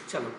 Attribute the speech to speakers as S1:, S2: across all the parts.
S1: चलो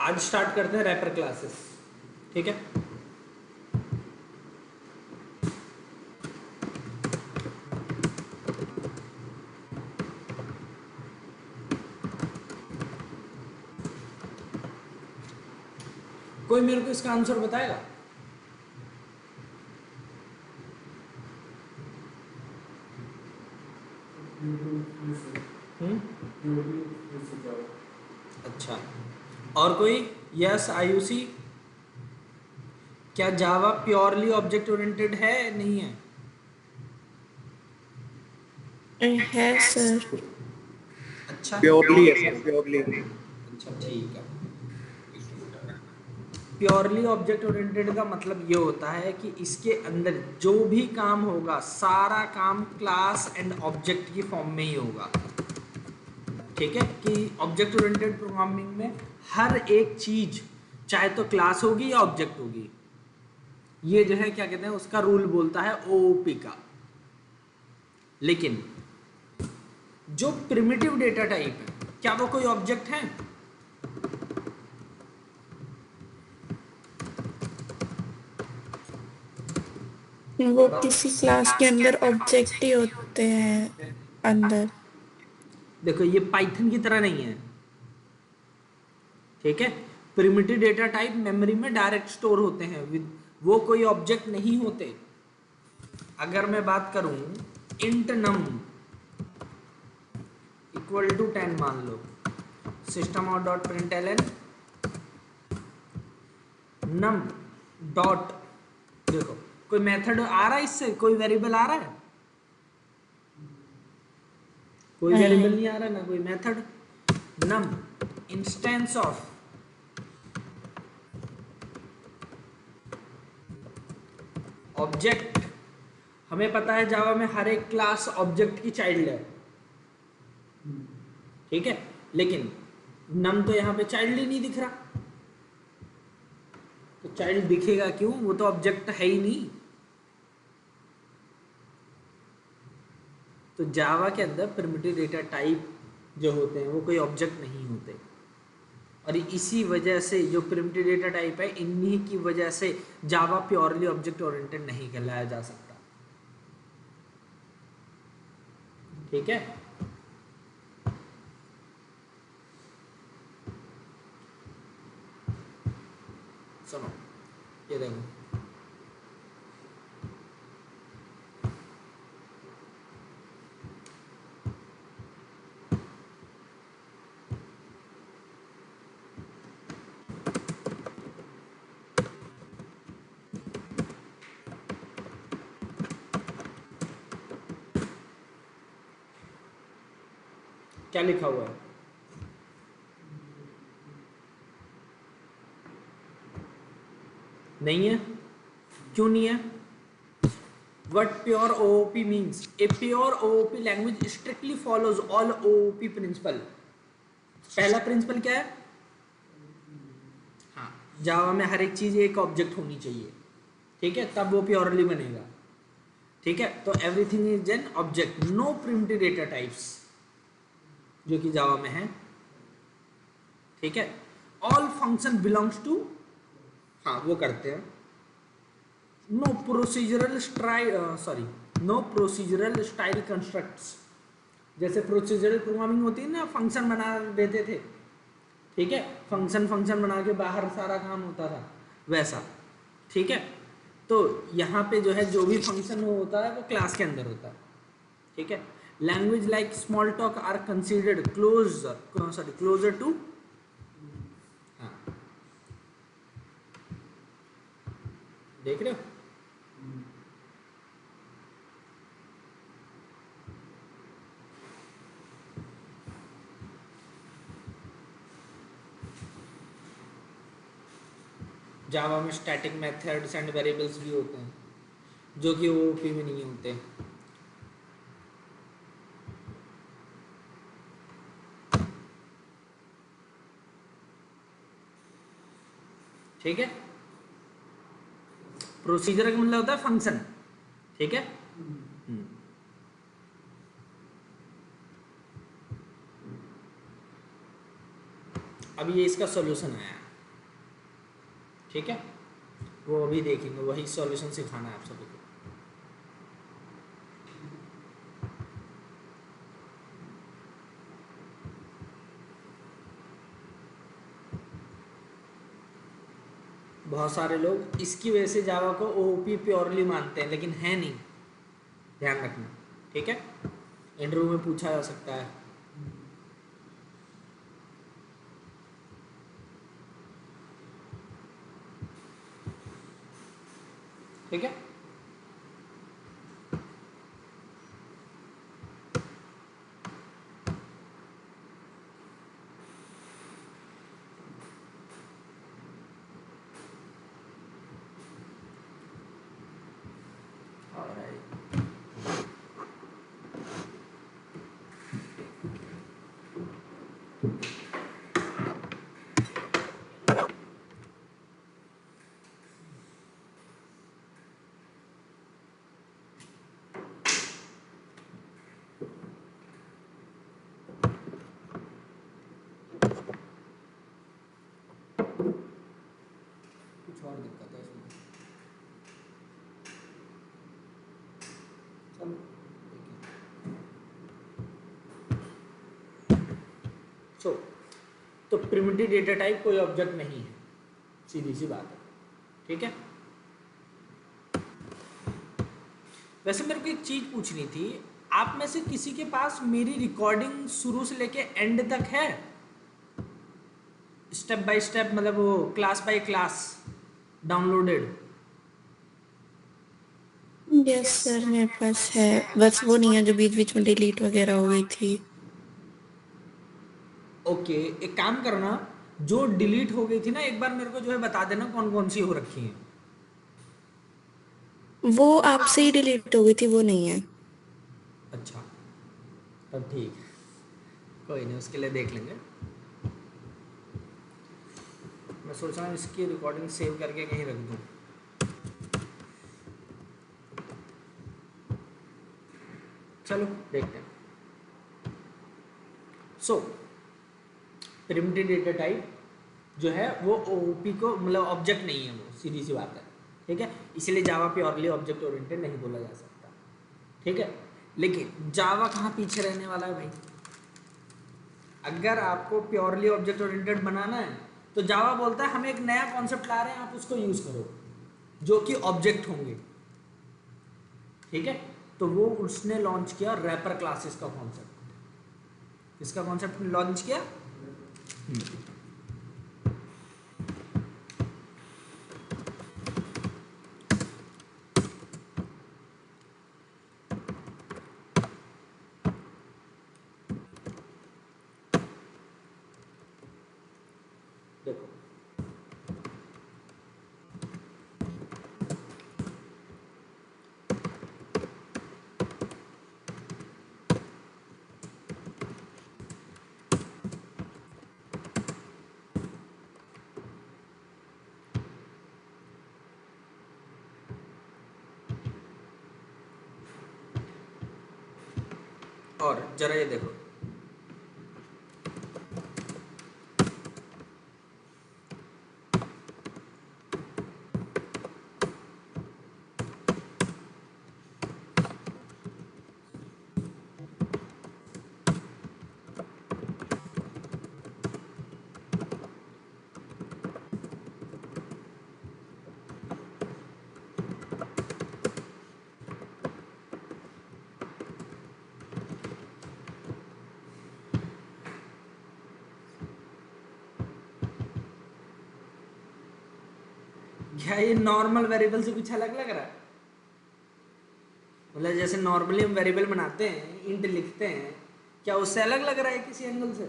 S1: आज स्टार्ट करते हैं रैपर क्लासेस, ठीक है। कोई मेरे को इसका आंसर बताएगा? अच्छा, और कोई? यस आयुषी, क्या जावा प्योरली ऑब्जेक्ट ओरिएंटेड है नहीं है?
S2: है सर।
S1: अच्छा,
S3: प्योरली है सर, प्योरली।
S1: अच्छा ठीक है। प्योरली ऑब्जेक्ट ओरिएंटेड का मतलब ये होता है कि इसके अंदर जो भी काम होगा सारा काम क्लास एंड ऑब्जेक्ट की फॉर्म में ही होगा, ठीक है। कि ऑब्जेक्ट ओरिएंटेड प्रोग्रामिंग में हर एक चीज चाहे तो क्लास होगी या ऑब्जेक्ट होगी, ये जो है क्या कहते हैं उसका रूल बोलता है ओओपी का। लेकिन जो प्रिमिटिव डेटा टाइप है क्या वो कोई ऑब्जेक्ट है?
S2: वो किसी क्लास के अंदर ऑब्जेक्ट ही होते हैं अंदर।
S1: देखो ये पाइथन की तरह नहीं है, ठीक है। प्रिमिटिव डेटा टाइप मेमोरी में डायरेक्ट स्टोर होते हैं, वो कोई ऑब्जेक्ट नहीं होते। अगर मैं बात करूं इंट नम इक्वल टू 10 मान लो, system out dot println num dot, देखो कोई मेथड आ रहा है इससे, कोई वेरिएबल आ रहा है? कोई वेरिएबल नहीं आ रहा ना कोई method. Num instance of object, हमें पता है जावा में हर एक क्लास ऑब्जेक्ट की चाइल्ड है, ठीक है। लेकिन नम तो यहाँ पे चाइल्ड ही नहीं दिख रहा, तो चाइल्ड दिखेगा क्यों? वो तो ऑब्जेक्ट है ही नहीं। तो जावा के अंदर प्रिमिटिव डेटा टाइप जो होते हैं वो कोई ऑब्जेक्ट नहीं होते, और इसी वजह से जो प्रिमिटिव डेटा टाइप है इन्हीं की वजह से जावा प्योरली ऑब्जेक्ट ओरिएंटेड नहीं कहलाया जा सकता, ठीक है। सुनो ये देखो, क्या लिखा हुआ है? नहीं है, क्यों नहीं है? What pure OOP means? A pure OOP language strictly follows all OOP principle. पहला प्रिंसिपल क्या है? हाँ, जावा में हर एक चीज एक ऑब्जेक्ट होनी चाहिए, ठीक है, तब वो प्योरली बनेगा, ठीक है। तो everything is an object, no primitive data types, जो कि जावा में है, ठीक है। ऑल फंक्शन बिलोंग्स टू, हाँ वो करते हैं, नो प्रोसीजरल स्टाइल कंस्ट्रक्ट्स, जैसे प्रोसीजरल प्रोग्रामिंग होती है ना, फंक्शन बना देते थे, ठीक है, फंक्शन फंक्शन बना के बाहर सारा काम होता था, वैसा, ठीक है। तो यहाँ पे जो है जो भी फंक्शन होता है वो क्लास के अंदर होता है, ठीक है। Language like Smalltalk are considered closer to, हाँ देख रहे हो, जावा में स्टैटिक मेथड्स एंड वेरिएबल्स भी होते हैं जो कि ओओपी में नहीं होते, ठीक है। प्रोसीजर का मतलब होता है फंक्शन, ठीक है। अब ये इसका सॉल्यूशन आया, ठीक है, वो अभी देखेंगे, वही सॉल्यूशन सिखाना है आप सभी को। बहुत सारे लोग इसकी वजह से जावा को ओओपी प्योरली मानते हैं, लेकिन है नहीं, ध्यान रखना, ठीक है। इंटरव्यू में पूछा जा सकता है, ठीक है। कुछ और दिक्कत है इसमें, चलो सो तो प्रिमिटिव डेटा टाइप कोई ऑब्जेक्ट नहीं है, सीधी सी बात है, ठीक है। वैसे मेरे को एक चीज पूछनी थी, आप में से किसी के पास मेरी रिकॉर्डिंग शुरू से लेके एंड तक है, स्टेप बाय स्टेप, मतलब वो class by class downloaded?
S2: Yes sir, मेरे पास है, बस वो नहीं है जो बीच बीच में डिलीट वगैरह हो गई थी।
S1: ओके, एक काम करना, जो डिलीट हो गई थी ना, एक बार मेरे को जो है बता देना कौन कौन सी हो रखी है।
S2: वो आपसे ही डिलीट हो गई थी, वो नहीं है।
S1: अच्छा, तब ठीक है, कोई नहीं, उसके लिए देख लेंगे। मैं सोच रहा हूँ इसकी रिकॉर्डिंग सेव करके कहीं रख दूँ। चलो देखते हैं। सो प्रिमिटिव डेटा टाइप जो है वो ओओपी को, मतलब ऑब्जेक्ट नहीं है, वो सीधी सी बात है, ठीक है। इसलिए जावा प्योरली ऑब्जेक्ट ओरिएंटेड नहीं बोला जा सकता, ठीक है। लेकिन जावा कहाँ पीछे रहने वाला है भाई? अगर आपको प्योरली ऑब्जेक्ट ओरिएंटेड बनाना है तो जावा बोलता है हम एक नया कॉन्सेप्ट ला रहे हैं, आप उसको यूज करो, जो कि ऑब्जेक्ट होंगे, ठीक है। तो वो उसने लॉन्च किया रैपर क्लासेस का कॉन्सेप्ट। इसका कॉन्सेप्ट लॉन्च किया, देखो और जरा ये देखो, क्या ये नॉर्मल वेरिएबल से कुछ अलग लग रहा है? मतलब जैसे नॉर्मली हम वेरिएबल बनाते हैं, इंट लिखते हैं, क्या उससे अलग लग रहा है किसी एंगल से?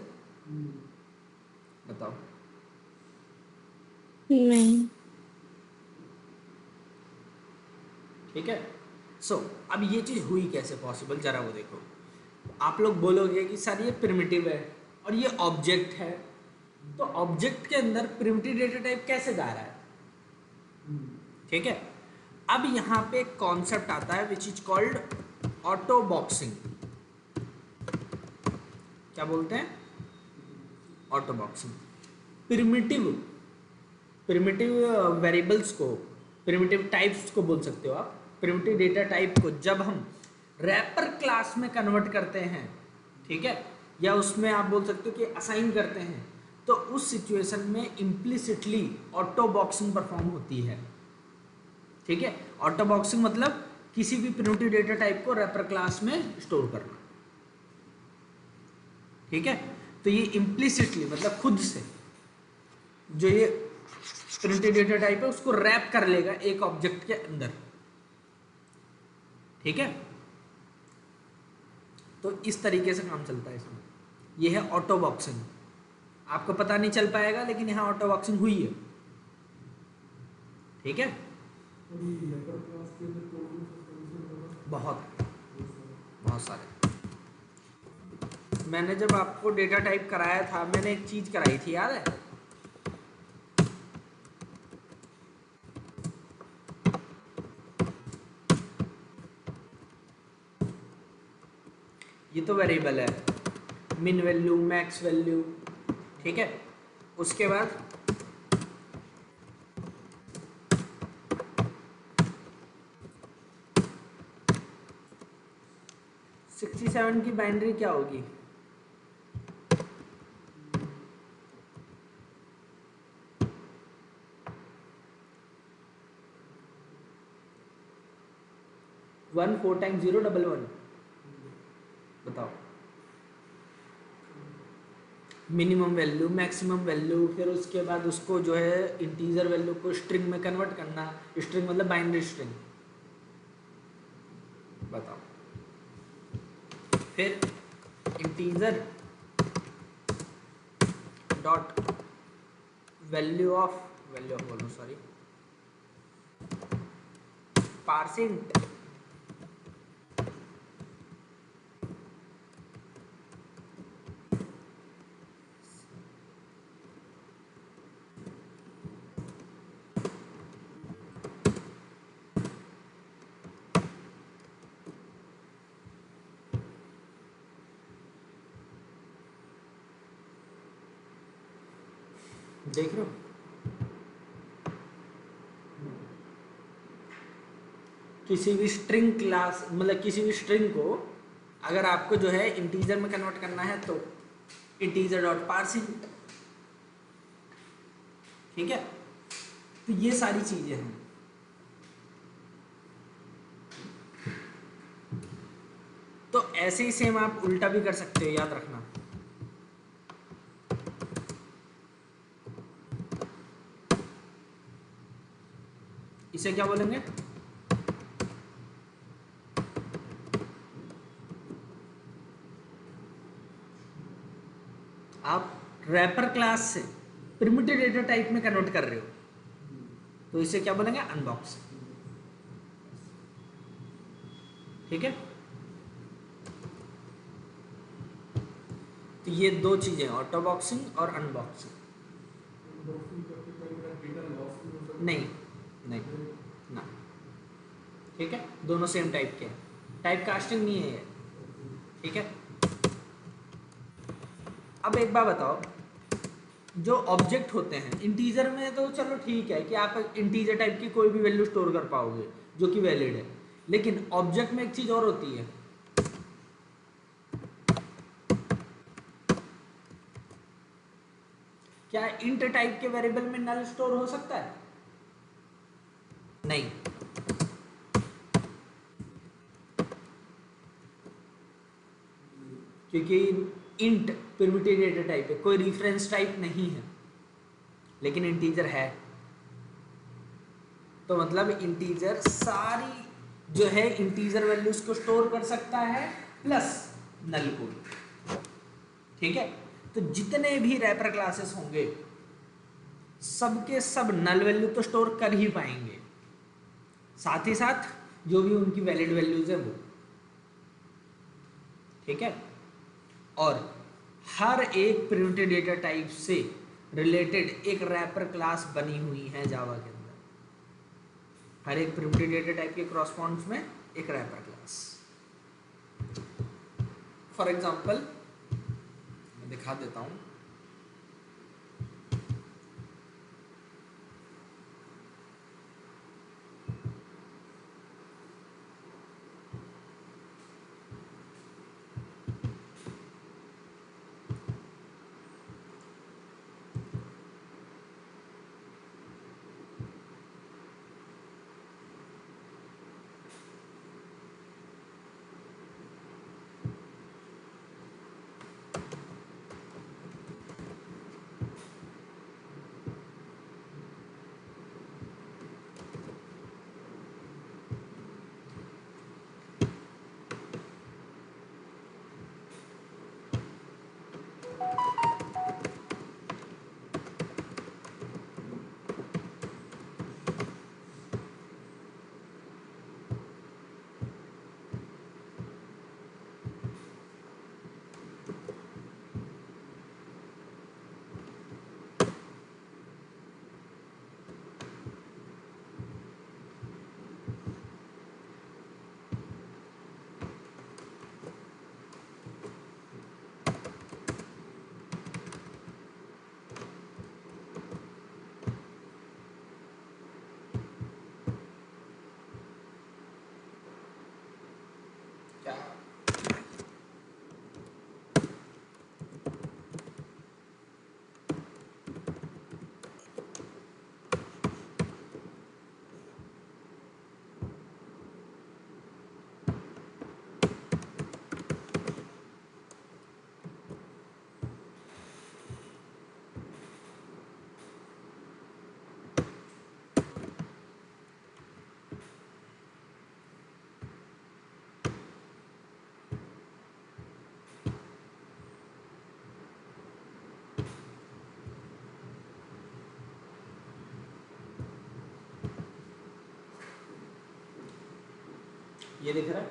S1: बताओ।
S2: नहीं।
S1: ठीक है। सो अब ये चीज़ हुई कैसे पॉसिबल, जरा वो देखो। आप लोग बोलोगे कि सर ये प्रिमिटिव है और ये ऑब्जेक्ट है, तो ऑब्जेक्ट के अंदर प्रिमिटिव डेटा टाइप कैसे जा रहा है? ठीक है। अब यहाँ पे एक कॉन्सेप्ट आता है which is called auto boxing. क्या बोलते हैं? Auto boxing. Primitive primitive variables को, प्रिमिटिव टाइप्स को बोल सकते हो आप। प्रिमिटिव डेटा टाइप को जब हम रैपर क्लास में कन्वर्ट करते हैं, ठीक है, या उसमें आप बोल सकते हो कि असाइन करते हैं, तो उस सिचुएशन में इम्प्लिसिटली ऑटो बॉक्सिंग परफॉर्म होती है। ठीक है। ऑटो बॉक्सिंग मतलब किसी भी प्रिमिटिव डेटा टाइप को रैपर क्लास में स्टोर करना। ठीक है। तो ये इम्प्लिसिटली मतलब खुद से जो ये प्रिमिटिव डेटा टाइप है उसको रैप कर लेगा एक ऑब्जेक्ट के अंदर। ठीक है। तो इस तरीके से काम चलता है इसमें। ये है ऑटो बॉक्सिंग। आपको पता नहीं चल पाएगा लेकिन यहाँ ऑटो बॉक्सिंग हुई है। ठीक है। बहुत बहुत सारे। मैंने जब आपको डेटा टाइप कराया था, मैंने एक चीज कराई थी, याद है? ये तो वेरिएबल है, मिन वैल्यू, मैक्स वैल्यू। ठीक है। उसके बाद सिक्सटी सेवन की बाइनरी क्या होगी? One 4 times 0 double 1। बताओ। मिनिमम वैल्यू, मैक्सिमम वैल्यू, फिर उसके बाद उसको जो है इंटीजर वैल्यू को स्ट्रिंग में कन्वर्ट करना। स्ट्रिंग मतलब बाइनरी स्ट्रिंग। बताओ। फिर इंटीजर डॉट वैल्यू ऑफ बोलो, सॉरी, पार्सिंट देख रहे हो? किसी भी स्ट्रिंग क्लास मतलब किसी भी स्ट्रिंग को अगर आपको जो है इंटीजर में कन्वर्ट करना है तो इंटीजर डॉट पार्सिंट। ठीक है। तो ये सारी चीजें हैं। तो ऐसे ही सेम आप उल्टा भी कर सकते हो, याद रखना। इसे क्या बोलेंगे? आप रैपर क्लास से प्रिमिटिव डेटा टाइप में कन्वर्ट कर रहे हो, तो इसे क्या बोलेंगे? अनबॉक्स। ठीक है। तो ये दो चीजें, ऑटो बॉक्सिंग और अनबॉक्सिंग। नहीं नहीं ना। ठीक है। दोनों सेम टाइप के हैं, टाइप कास्टिंग नहीं है ये। ठीक है। अब एक बात बताओ, जो ऑब्जेक्ट होते हैं इंटीजर में तो चलो ठीक है कि आप इंटीजर टाइप की कोई भी वैल्यू स्टोर कर पाओगे जो कि वैलिड है, लेकिन ऑब्जेक्ट में एक चीज और होती है। क्या इंट टाइप के वेरिएबल में नल स्टोर हो सकता है? नहीं। क्योंकि इंट प्रिमिटिव डेटा टाइप है, कोई रेफरेंस टाइप नहीं है, लेकिन इंटीजर है। तो मतलब इंटीजर सारी जो है इंटीजर वैल्यूज को स्टोर कर सकता है प्लस नल को। ठीक है, तो जितने भी रैपर क्लासेस होंगे सबके सब नल वैल्यू तो स्टोर कर ही पाएंगे, साथ ही साथ जो भी उनकी वैलिड वैल्यूज है वो। ठीक है, और हर एक प्रिमिटिव डेटा टाइप से रिलेटेड एक रैपर क्लास बनी हुई है जावा के अंदर। हर एक प्रिमिटिव डेटा टाइप के क्रॉसपॉन्ड्स में एक रैपर क्लास। फॉर एग्जांपल मैं दिखा देता हूं। क्या ये दिख रहा है?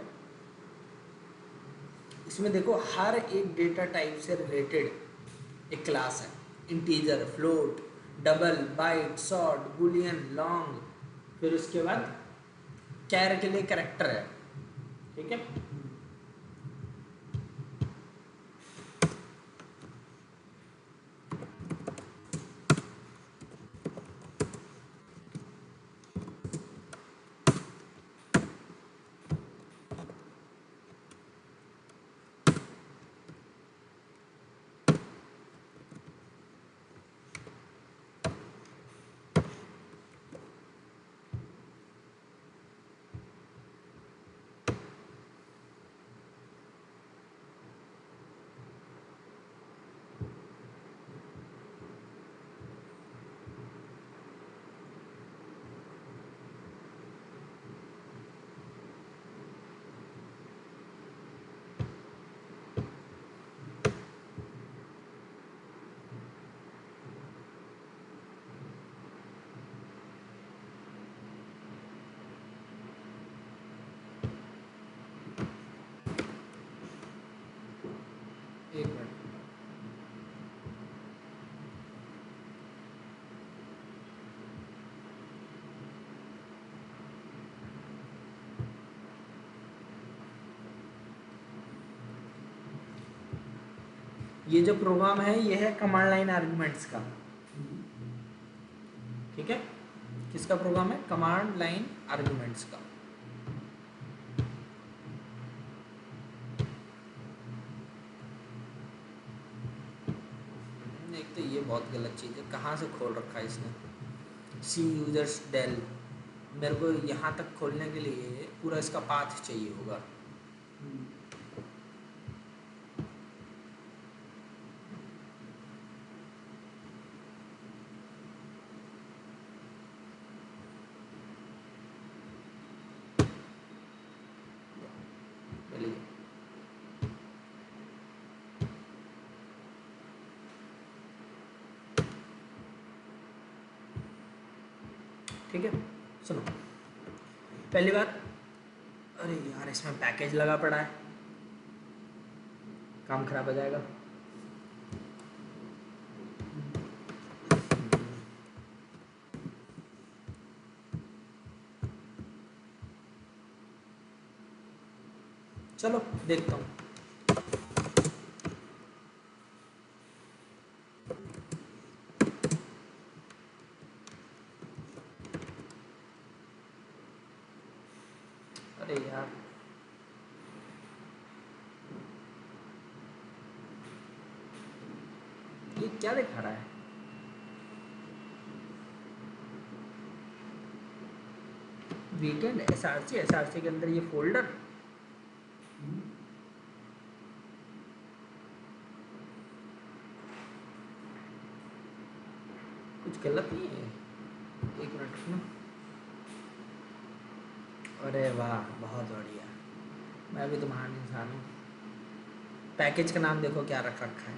S1: इसमें देखो हर एक डेटा टाइप से रिलेटेड एक क्लास है। Integer, float, double, byte, short, boolean, long, फिर उसके बाद कैर के लिए कैरेक्टर है। ठीक है, एक मिनट। ये जो प्रोग्राम है ये है कमांड लाइन आर्गुमेंट्स का। ठीक है, किसका प्रोग्राम है? कमांड लाइन आर्गुमेंट्स का। एक तो ये बहुत गलत चीज़ है, कहाँ से खोल रखा है इसने? सी यूजर्स डेल, मेरे को यहाँ तक खोलने के लिए पूरा इसका पाथ चाहिए होगा। ठीक है, सुनो पहली बात, अरे यार इसमें पैकेज लगा पड़ा है, काम खराब हो जाएगा। चलो देखता हूँ। अरे यार ये क्या दिखा रहा है? वीकेंड एसआरसी के अंदर ये फोल्डर, कुछ गलत नहीं है? एक मिनट ना, अरे वाह बहुत बढ़िया, मैं भी तो महान इंसान हूँ। पैकेज का नाम देखो क्या रख रखा है,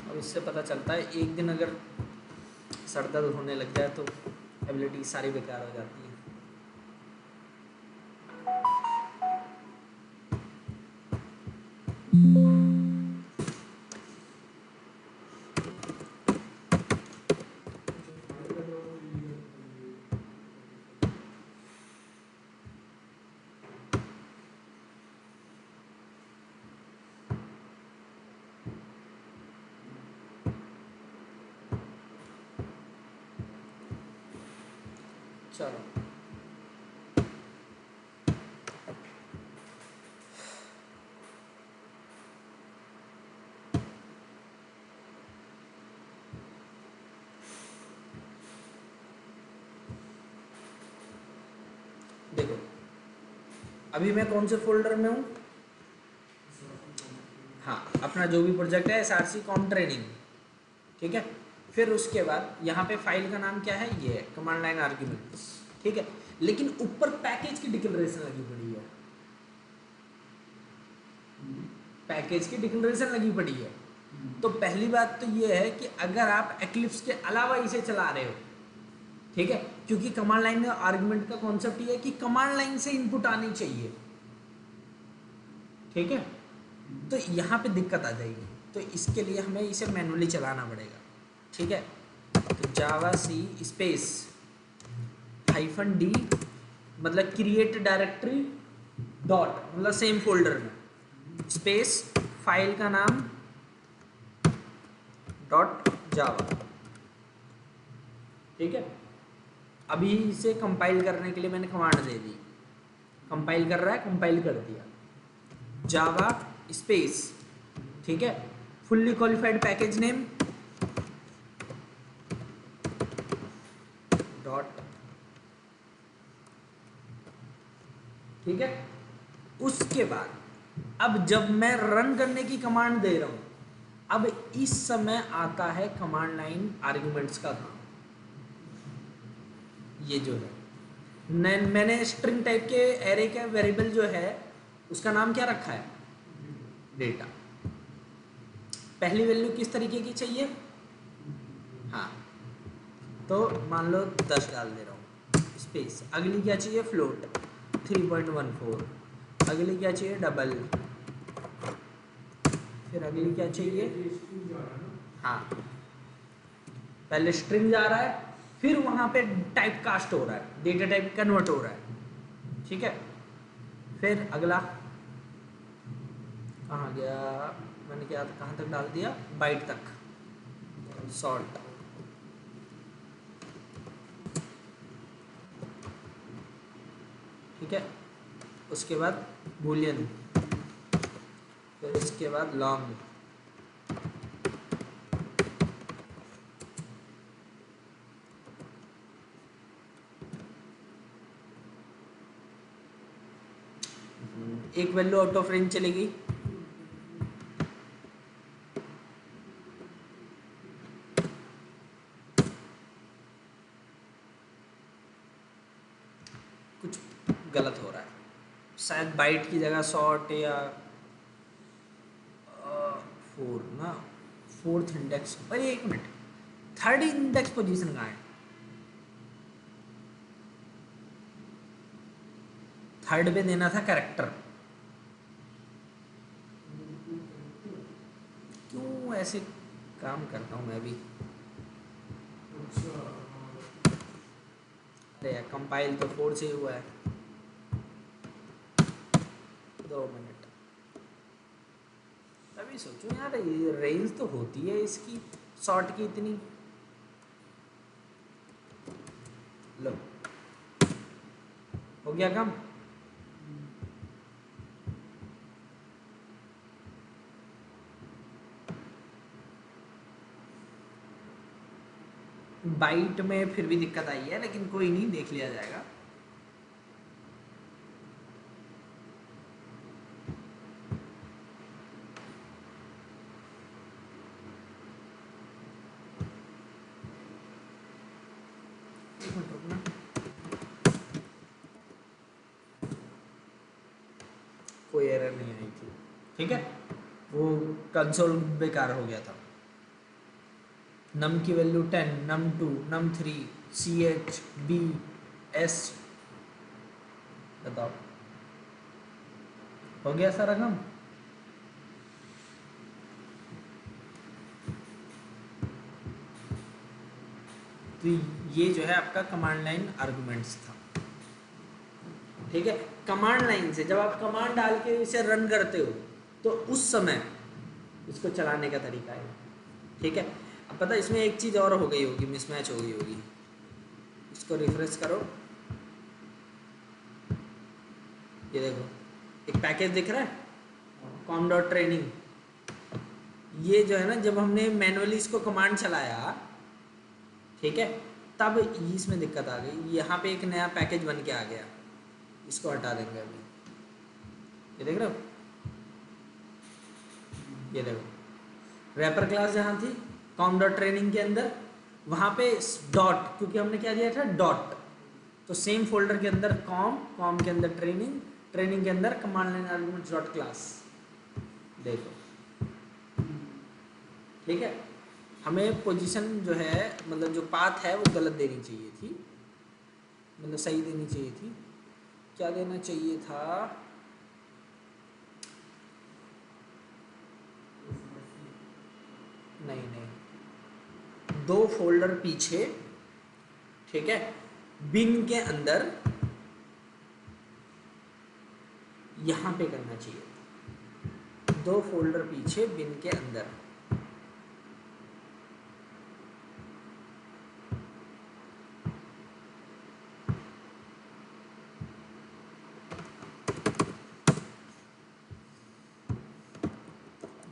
S1: अब इससे पता चलता है एक दिन अगर सर दर्द होने लग जाए तो एबिलिटी सारी बेकार हो जाती है। चलो देखो, अभी मैं कौन से फोल्डर में हूँ? हाँ, अपना जो भी प्रोजेक्ट है एसआरसी कॉम ट्रेनिंग, ठीक है। फिर उसके बाद यहाँ पे फाइल का नाम क्या है, ये है कमांड लाइन आर्ग्यूमेंट्स, ठीक है। लेकिन ऊपर पैकेज की डिक्लेरेशन लगी पड़ी है, पैकेज की डिक्लेरेशन लगी पड़ी है। तो पहली बात तो ये है कि अगर आप एक्लिप्स के अलावा इसे चला रहे हो, ठीक है, क्योंकि कमांड लाइन में आर्गुमेंट का कॉन्सेप्ट ये है कि कमांड लाइन से इनपुट आनी चाहिए, ठीक है। तो यहाँ पे दिक्कत आ जाएगी, तो इसके लिए हमें इसे मैनुअली चलाना पड़ेगा, ठीक है। तो जावा सी स्पेस -d मतलब क्रिएट डायरेक्टरी डॉट मतलब सेम फोल्डर में स्पेस फाइल का नाम डॉट जावा, ठीक है। अभी इसे कंपाइल करने के लिए मैंने कमांड दे दी, कंपाइल कर रहा है, कंपाइल कर दिया, जावा स्पेस, ठीक है, fully qualified package name dot, ठीक है। उसके बाद अब जब मैं रन करने की कमांड दे रहा हूं, अब इस समय आता है कमांड लाइन आर्गुमेंट्स का काम, ये जो है मैंने स्ट्रिंग टाइप के एरे का वेरिएबल जो है उसका नाम क्या रखा है, डेटा। पहली वैल्यू किस तरीके की चाहिए, हाँ, तो मान लो 10 डाल दे रहा हूँ स्पेस, अगली क्या चाहिए फ्लोट 3.14, अगली क्या चाहिए डबल, फिर अगली क्या चाहिए, हाँ, पहले स्ट्रिंग जा रहा है, फिर वहां पे टाइप कास्ट हो रहा है, डेटा टाइप कन्वर्ट हो रहा है, ठीक है। फिर अगला कहाँ गया, मैंने क्या कहाँ तक डाल दिया, बाइट तक, सॉर्ट, ठीक है। उसके बाद बूलियन, फिर इसके बाद लॉन्ग, एक वैल्यू आउट ऑफ रेंज चलेगी, कुछ गलत हो रहा है, शायद बाइट की जगह सॉर्ट या फोर ना, फोर्थ इंडेक्स पर, एक मिनट, थर्ड इंडेक्स पोजीशन कहाँ है? थर्ड पे देना था कैरेक्टर, क्यों ऐसे काम करता हूँ मैं भी। अरे यार कंपाइल तो फोर से ही हुआ है, 2 मिनट। तभी सोचो यार ये रेंज तो होती है इसकी शॉर्ट की इतनी। लो हो गया काम। बाइट में फिर भी दिक्कत आई है, लेकिन कोई नहीं, देख लिया जाएगा। एक मिनट रुकना, कोई एरर नहीं आई थी, ठीक है। वो कंसोल बेकार हो गया था। नम की वैल्यू 10, नम 2, नम 3, सी एच बी एस, बताओ हो गया सारा काम। तो ये जो है आपका कमांड लाइन आर्गुमेंट्स था, ठीक है। कमांड लाइन से जब आप कमांड डाल के इसे रन करते हो तो उस समय इसको चलाने का तरीका है, ठीक है। अब पता है इसमें एक चीज़ और हो गई होगी, मिसमैच हो गई होगी। इसको रिफ्रेश करो, ये देखो एक पैकेज दिख रहा है कॉम डॉट ट्रेनिंग। ये जो है ना, जब हमने मैनुअली इसको कमांड चलाया, ठीक है, तब इसमें दिक्कत आ गई। यहाँ पे एक नया पैकेज बन के आ गया, इसको हटा देंगे अभी। ये देख रहे हो, ये देखो रैपर क्लास जहाँ थी कॉम डॉट ट्रेनिंग के अंदर, वहाँ पे डॉट, क्योंकि हमने क्या दिया था डॉट, तो सेम फोल्डर के अंदर कॉम, कॉम के अंदर ट्रेनिंग, ट्रेनिंग के अंदर command line arguments dot class. देखो ठीक है, हमें पोजीशन जो है, मतलब जो पाथ है वो गलत देनी चाहिए थी, मतलब सही देनी चाहिए थी। क्या देना चाहिए था? नहीं नहीं, 2 फोल्डर पीछे, ठीक है, बिन के अंदर यहाँ पे करना चाहिए था। 2 फोल्डर पीछे बिन के अंदर।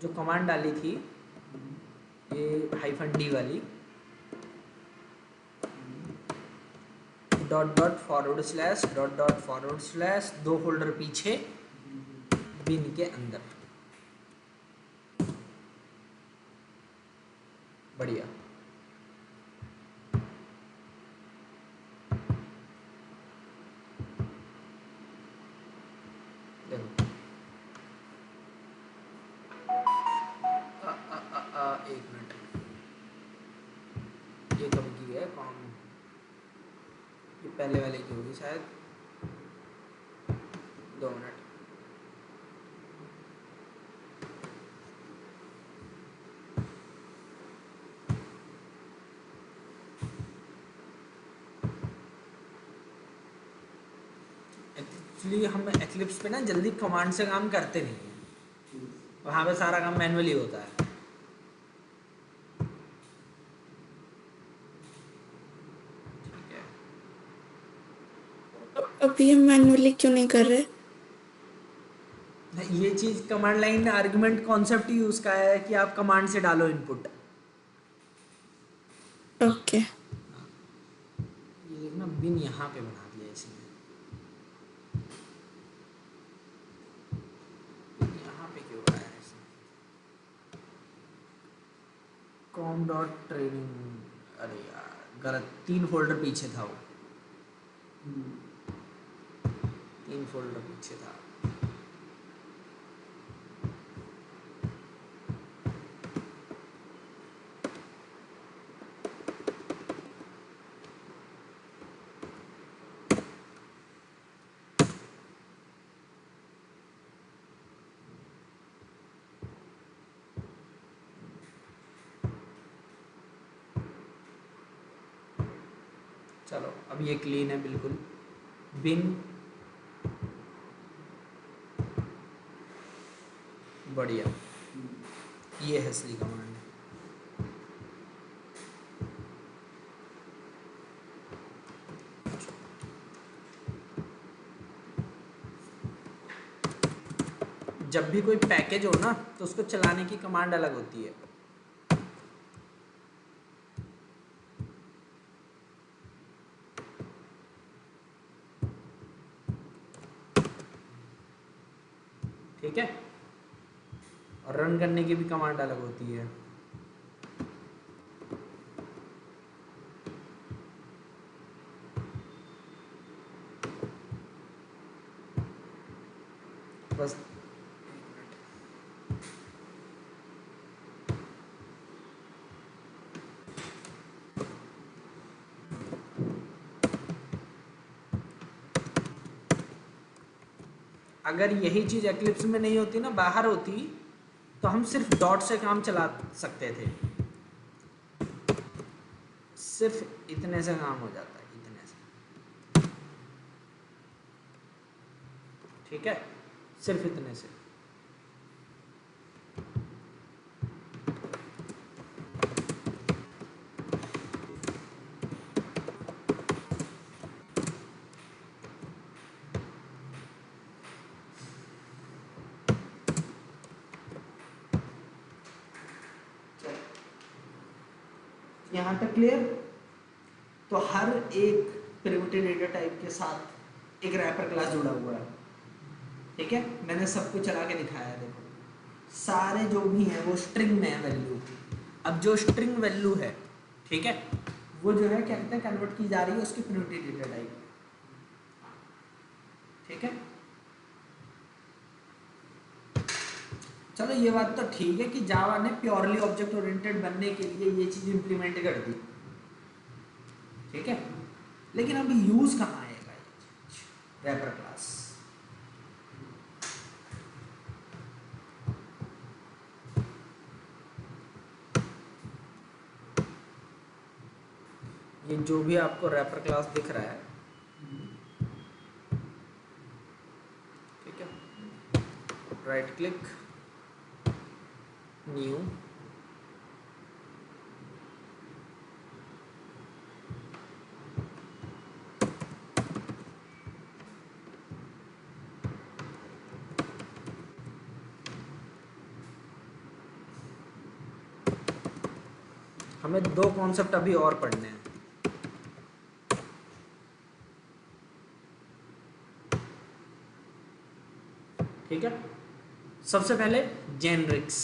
S1: जो कमांड डाली थी ये -d वाली, dot dot forward slash dot dot forward slash 2 folder पीछे बिन के अंदर, बढ़िया। देखो एक मिनट, ये कब की है कॉम, ये पहले वाले की होगी शायद, 2 मिनट। एक्चुअली हम एक्लिप्स पे ना जल्दी कमांड से काम करते नहीं हैं, वहाँ पे सारा काम मैनुअली होता है। ठीक है,
S2: अभी हम मैनुअली क्यों नहीं कर रहे?
S1: ये चीज़ कमांड लाइन आर्गुमेंट कॉन्सेप्ट ही उसका है कि आप कमांड से डालो इनपुट।
S2: ओके।
S1: ये देखना बिन यहाँ पे बना दिया इसने, बिन यहाँ पे क्यों बनाया इसने? कॉम डॉट ट्रेनिंग, अरे यार गलत, 3 फोल्डर पीछे था वो, 3 फोल्डर पीछे था। चलो अब ये क्लीन है बिल्कुल। बिन बढ़िया, ये है असली कमांड। जब भी कोई पैकेज हो ना तो उसको चलाने की कमांड अलग होती है। ठीक है, और रन करने की भी कमांड अलग होती है। बस अगर यही चीज़ एक्लिप्स में नहीं होती ना, बाहर होती, तो हम सिर्फ डॉट से काम चला सकते थे। सिर्फ इतने से काम हो जाता है, इतने से। ठीक है, सिर्फ इतने से। यहाँ तक क्लियर? तो हर एक प्रिमिटिव डेटा टाइप के साथ एक रैपर क्लास जुड़ा हुआ है। ठीक है, मैंने सबको चला के दिखाया है। देखो सारे जो भी हैं वो स्ट्रिंग में है वैल्यू। अब जो स्ट्रिंग वैल्यू है, ठीक है, वो जो है क्या कहते हैं, कन्वर्ट की जा रही है उसकी प्रिमिटिव डेटा टाइप। ठीक है, चलो ये बात तो ठीक है कि जावा ने प्योरली ऑब्जेक्ट ओरिएंटेड बनने के लिए ये चीज इंप्लीमेंट कर दी। ठीक है, लेकिन अभी यूज कहाँ आएगा ये रैपर क्लास? ये जो भी आपको रैपर क्लास दिख रहा है, ठीक है, राइट क्लिक, न्यू, हमें दो कॉन्सेप्ट अभी और पढ़ने हैं। ठीक है, सबसे पहले जेनरिक्स।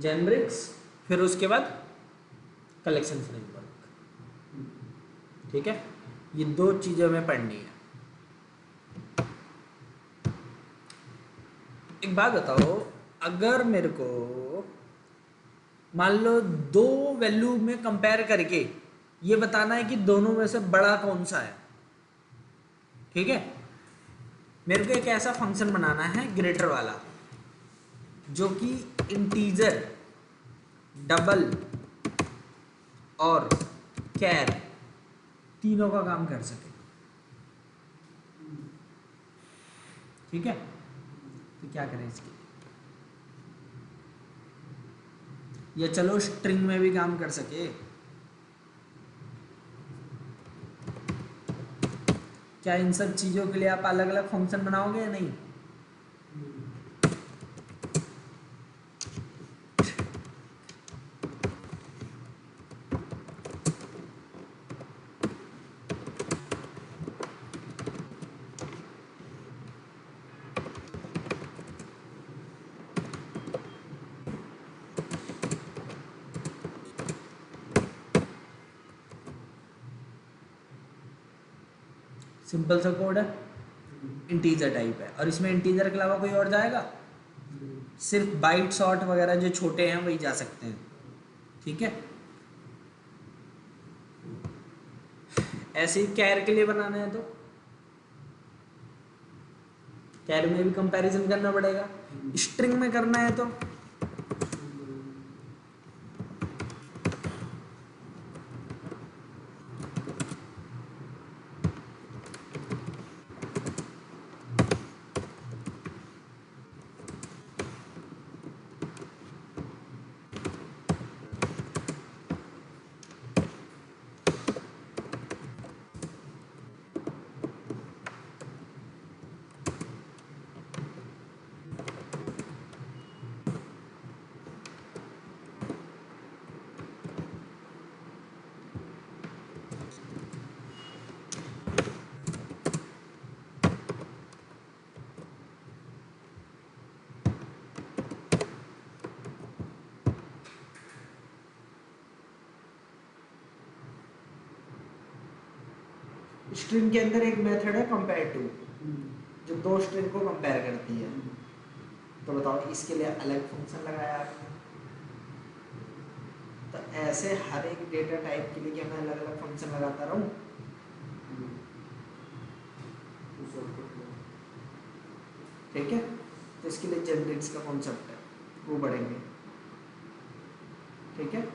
S1: जेनरिक्स, फिर उसके बाद कलेक्शन फ्रेमवर्क। ठीक है, ये दो चीजें हमें पढ़नी है। एक बात बताओ, अगर मेरे को मान लो दो वैल्यू में कंपेयर करके ये बताना है कि दोनों में से बड़ा कौन सा है, ठीक है, मेरे को एक ऐसा फंक्शन बनाना है ग्रेटर वाला जो कि इंटीजर, डबल और कैर तीनों का काम कर सके। ठीक है, तो क्या करें इसके लिए? या चलो स्ट्रिंग में भी काम कर सके। क्या इन सब चीजों के लिए आप अलग अलग फंक्शन बनाओगे या नहीं? सिंपल सा कोड है, इंटीजर टाइप है, और इसमें इंटीजर के अलावा कोई और जाएगा? सिर्फ बाइट सॉर्ट वगैरह जो छोटे हैं वही जा सकते हैं, ठीक है। ऐसे ही कैर के लिए बनाना है तो कैर में भी कंपैरिजन करना पड़ेगा, स्ट्रिंग में करना है तो स्ट्रिंग के अंदर एक मेथड है कंपेयर टू, जो दो स्ट्रिंग को कंपेयर करती है। तो बताओ इसके लिए अलग फंक्शन लगाया आपने, तो ऐसे हर एक डेटा टाइप के लिए क्या मैं अलग अलग फंक्शन लगाता रहूं? ठीक है, तो इसके लिए जनरेट्स का कॉन्सेप्ट है, वो पढ़ेंगे, ठीक है।